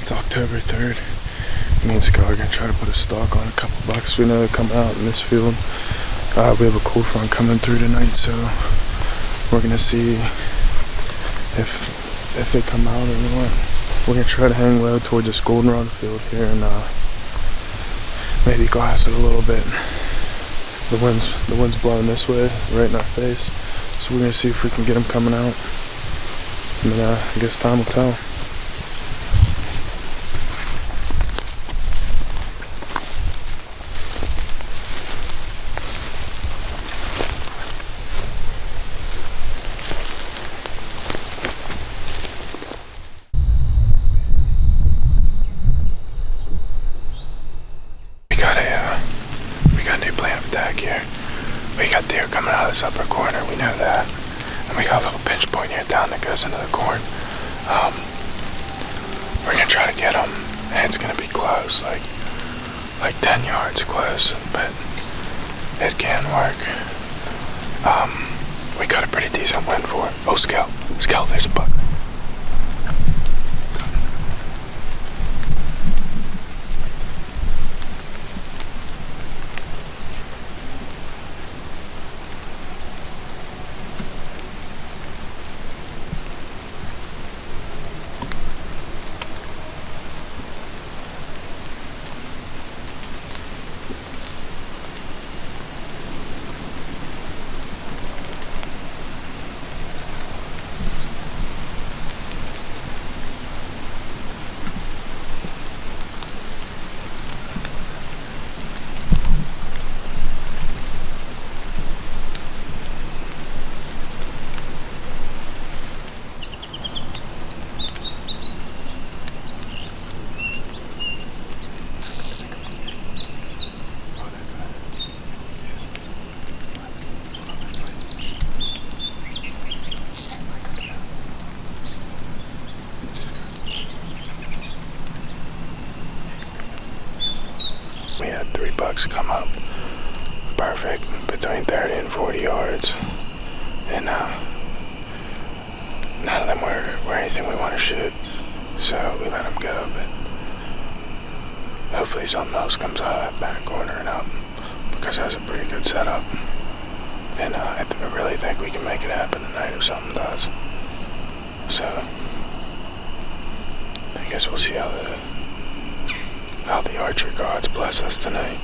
It's October 3rd. Me and Scott are going to try to put a stalk on a couple bucks. We know they're coming out in this field. We have a cold front coming through tonight, so we're going to see if they come out or what. We're going to try to hang low towards this goldenrod field here and maybe glass it a little bit. The wind's blowing this way, right in our face. So we're going to see if we can get them coming out. And I guess time will tell. We got a new plan of attack here. We got deer coming out of this upper corner, we know that. And we got a little pinch point here down that goes into the corn. We're gonna try to get them, and it's gonna be close, like 10 yards close, but it can work. We got a pretty decent wind for it. Oh, Skel, there's a buck. We had 3 bucks come up, perfect, between 30 and 40 yards, and none of them were anything we want to shoot, so we let them go, but hopefully something else comes out of that back corner and up, because that's a pretty good setup, and I really think we can make it happen tonight if something does, so I guess we'll see how the archery gods bless us tonight.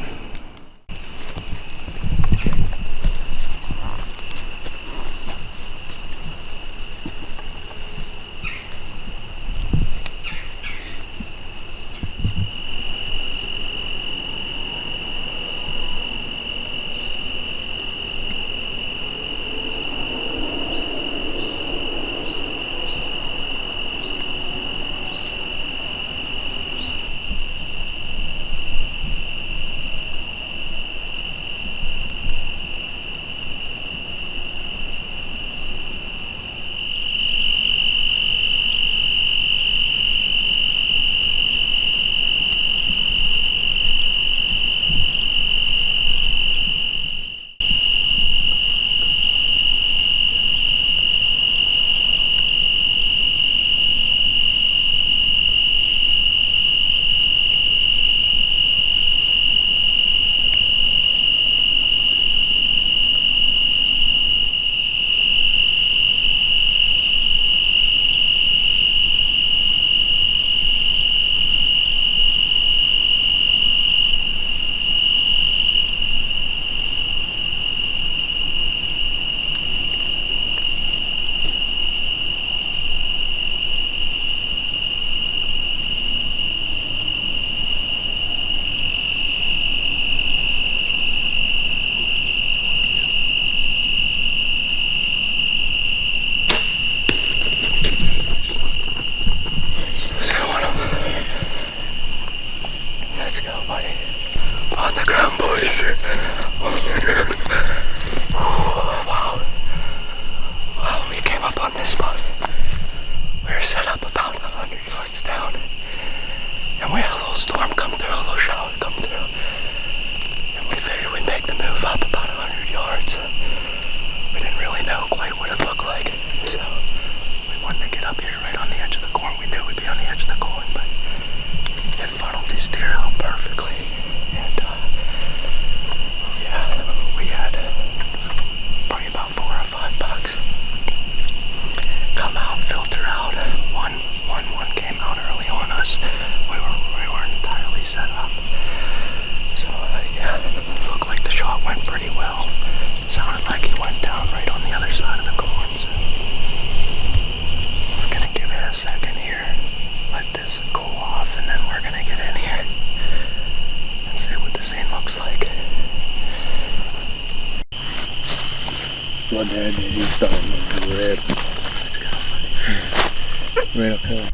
Right up here.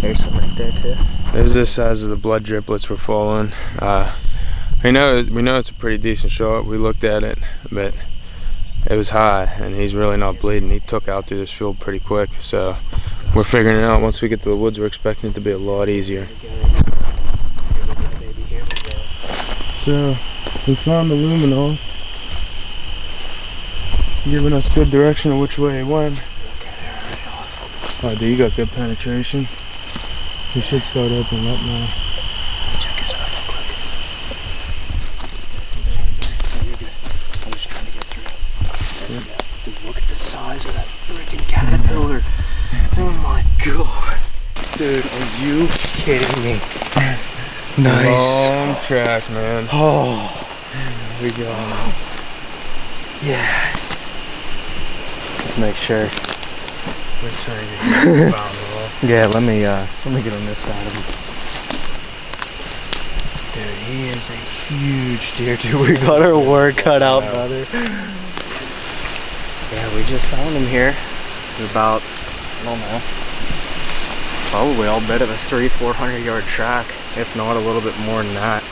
There's some right there too. There's this size of the blood driplets were falling. We know it's a pretty decent show. We looked at it, but it was high, and he's really not bleeding. He took out through this field pretty quick, so we're figuring it out. Once we get to the woods, we're expecting it to be a lot easier. So we found the luminol, giving us good direction of which way he went. Oh, dude, you got good penetration. We should start opening up now. Check his eye real quick. I was trying to get through. Yep. Dude, look at the size of that freaking caterpillar. Oh my god. Dude, are you kidding me? Nice. Long track, man. Oh. Here we go. Yes. Let's make sure. Yeah, let me get on this side of him. Dude, he is a huge deer, dude. We got our work cut out, brother. Yeah, we just found him here. About, I don't know, probably all bit of a 300-400 yard track, if not a little bit more than that.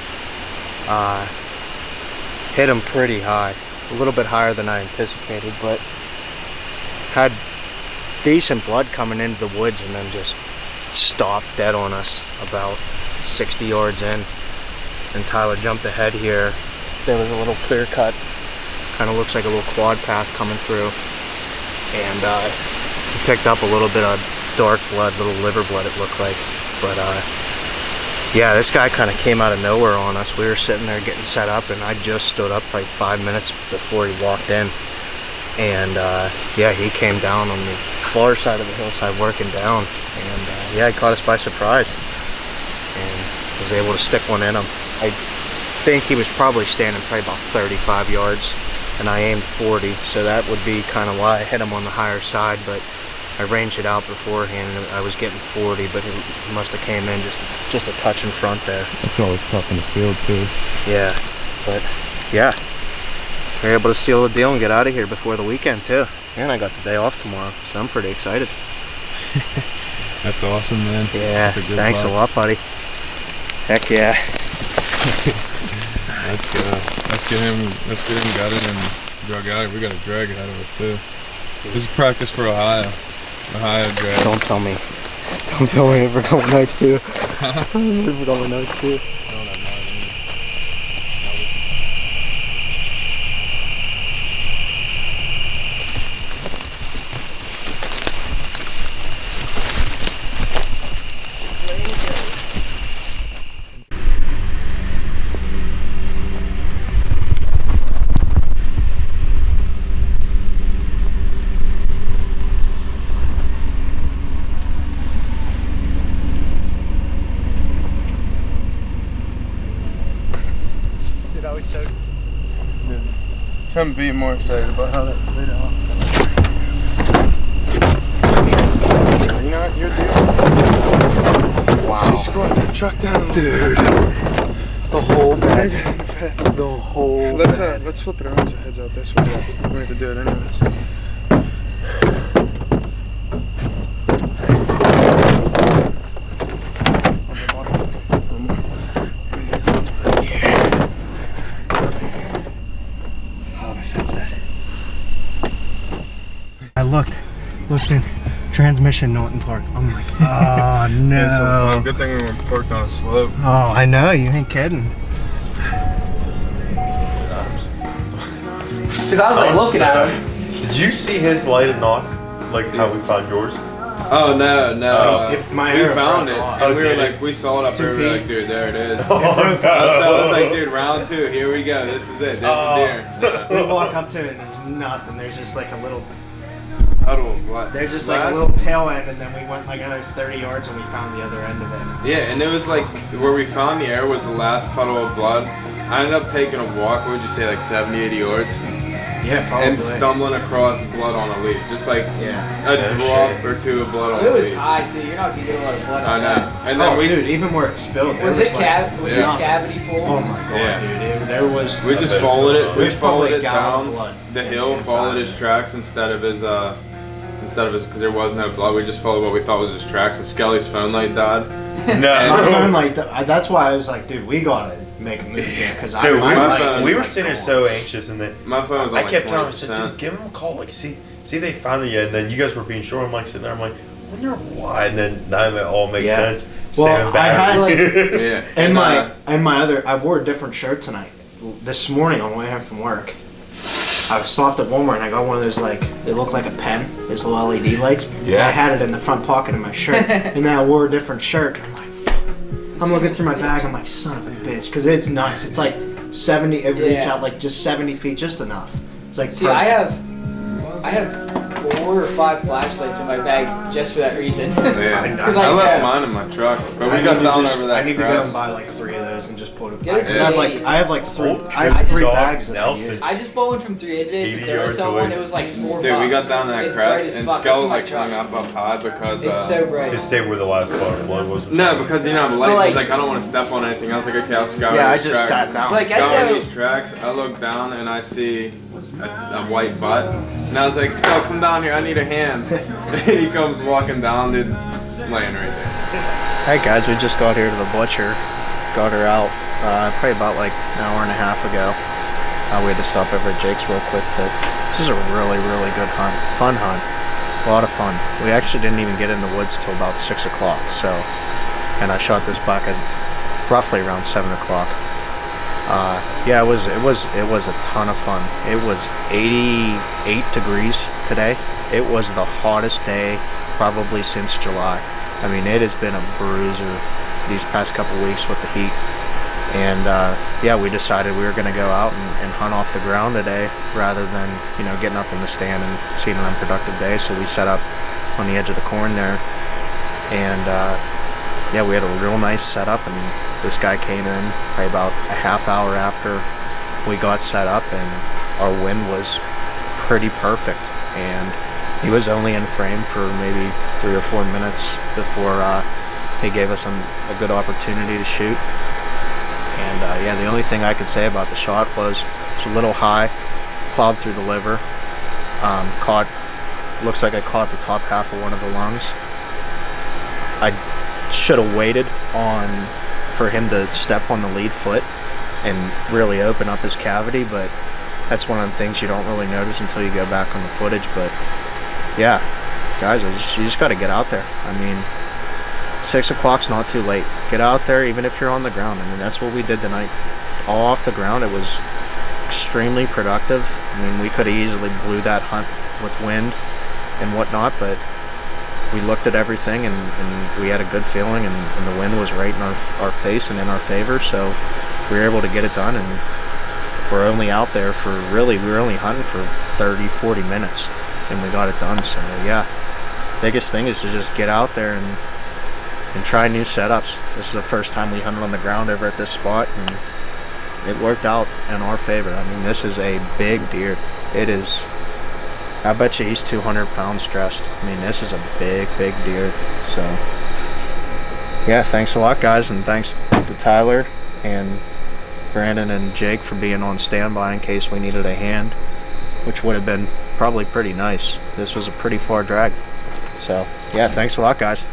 Hit him pretty high, a little bit higher than I anticipated, but had decent blood coming into the woods and then just stopped dead on us about 60 yards in. And Tyler jumped ahead here. There was a little clear cut, kind of looks like a little quad path coming through, and he picked up a little bit of dark blood, little liver blood it looked like. But yeah, this guy kind of came out of nowhere on us. We were sitting there getting set up, and I just stood up like 5 minutes before he walked in. And yeah, he came down on the far side of the hillside working down, and yeah, he caught us by surprise and was able to stick one in him. I think he was probably standing probably about 35 yards, and I aimed 40, so that would be kind of why I hit him on the higher side, but I ranged it out beforehand and I was getting 40, but he must have came in just a touch in front there. It's always tough in the field too. Yeah, but yeah, we're able to seal the deal and get out of here before the weekend too. And I got the day off tomorrow, so I'm pretty excited. That's awesome, man. Yeah, thanks a lot, buddy. Heck yeah. Let's get him gutted and drug out. We got a drag ahead of us too. This is practice for Ohio drag. Don't tell me we're going night two. We're going night two. Couldn't be more excited about how that played out. You know what? You're doing. Wow. She's scoring the truck down. Dude. The whole bed. The whole bed. Let's flip it around so it heads out this way. We have to do it anyways. I looked in transmission not in park. I'm like, oh no. Good thing we were parked on a slope. Oh, I know, you ain't kidding. Because I was like looking at him. Did you see his lighted knock? Like how we found yours? Oh no. We found it. And we were Okay. like, we saw it up there. We were like, dude, there it is. Oh, no. So I was like, dude, round two, here we go. This is it. There's a deer. We walk up to it and there's nothing. There's just like a little. There's just like a little tail end, and then we went like another 30 yards and we found the other end of it. Yeah, and it was like where we found the air was the last puddle of blood. I ended up taking a walk, what would you say, like 70, 80 yards? Yeah, probably. And stumbling across blood on a leaf. Just like a drop or two of blood on a leaf. It was high too, you're not gonna get a lot of blood I on know. that. And then dude, even where it spilled. Was it his cavity full? Oh my god, Yeah. dude. There was. we just followed it. We There's probably followed a it gallon down of blood the hill, inside. followed his tracks instead of instead of his, because there was no blood, we just followed what we thought was his tracks, and Skelly's phone light died. My phone No. like that's why I was like, dude, we gotta make a move here because I Dude, phone we is were like sitting there gone. so anxious, and then My phone was on I like kept telling him, I said, 20%. dude, give him a call, like see if they found it yet. And then you guys were being sure. I'm like sitting there, I'm like, I wonder why. And then now it all makes Yeah. sense. Well, Saving I had, battery. Yeah. And uh, my other, I wore a different shirt tonight. This morning on the way home from work, I stopped at Walmart and I got one of those like they look like a pen, those little LED lights. Yeah. I had it in the front pocket of my shirt, and then I wore a different shirt. And I'm like, I'm looking through my bag. I'm like, son of a bitch, because it's nice. It's like 70. It reach Yeah. out like just 70 feet, just enough. It's like See, I have 4 or 5 flashlights in my bag just for that reason. Yeah. Because I left have- mine in my truck, but we I got need to down just- over that I need to go and crest. buy like 3 of those and just put it. Get it Because I have like 380. I have like 3. Old I have 3 dog bags that I Nelson. use. I just bought one from 388. It's a 80 yards Duracell one. away. It was like $4. Dude, we got down that It's bright crest, as and fuck. It's Skell in my like truck. hung up high because It's so bright. Just stay where the last spot of blood was. no, because you know the light But, was like- like I don't want to step on anything. I was like, okay, I'll scour Yeah, I these just tracks. sat down. Like, I Scouring know- these tracks, I look down and I see a white butt, and I was like, Skell, come down here, I need a hand. And he comes walking down, dude, laying right there. Hey guys, we just got here to the butcher. Got her out probably about like an hour and a half ago. We had to stop over at Jake's real quick, but this is a really, really good hunt. Fun hunt. A lot of fun. We actually didn't even get in the woods till about 6 o'clock, so, and I shot this buck at roughly around 7 o'clock. Yeah, it was a ton of fun. It was 88 degrees today. It was the hottest day probably since July. I mean, it has been a bruiser these past couple weeks with the heat. And yeah, we decided we were going to go out and hunt off the ground today rather than, you know, getting up in the stand and seeing an unproductive day. So we set up on the edge of the corn there. And yeah, we had a real nice setup, and this guy came in probably about a half hour after we got set up, and our wind was pretty perfect. And he was only in frame for maybe 3 or 4 minutes before he gave us a good opportunity to shoot. And yeah, the only thing I could say about the shot was it's a little high, plowed through the liver, looks like I caught the top half of one of the lungs. I should have waited for him to step on the lead foot and really open up his cavity, but that's one of the things you don't really notice until you go back on the footage. But yeah, guys, you just got to get out there. I mean, 6 o'clock's not too late. Get out there, even if you're on the ground. I mean, that's what we did tonight. All off the ground. It was extremely productive. I mean, we could have easily blew that hunt with wind and whatnot, but we looked at everything and we had a good feeling, and the wind was right in our face and in our favor, so we were able to get it done. And we're only out there for we were only hunting for 30-40 minutes, and we got it done. So yeah, biggest thing is to just get out there and try new setups. This is the first time we hunted on the ground ever at this spot, and it worked out in our favor. I mean, this is a big deer. It is, I bet you he's 200 pounds dressed. I mean, this is a big deer. So yeah, thanks a lot, guys, and thanks to Tyler and Brandon and Jake for being on standby in case we needed a hand, which would have been probably pretty nice. This was a pretty far drag. So yeah, thanks a lot, guys.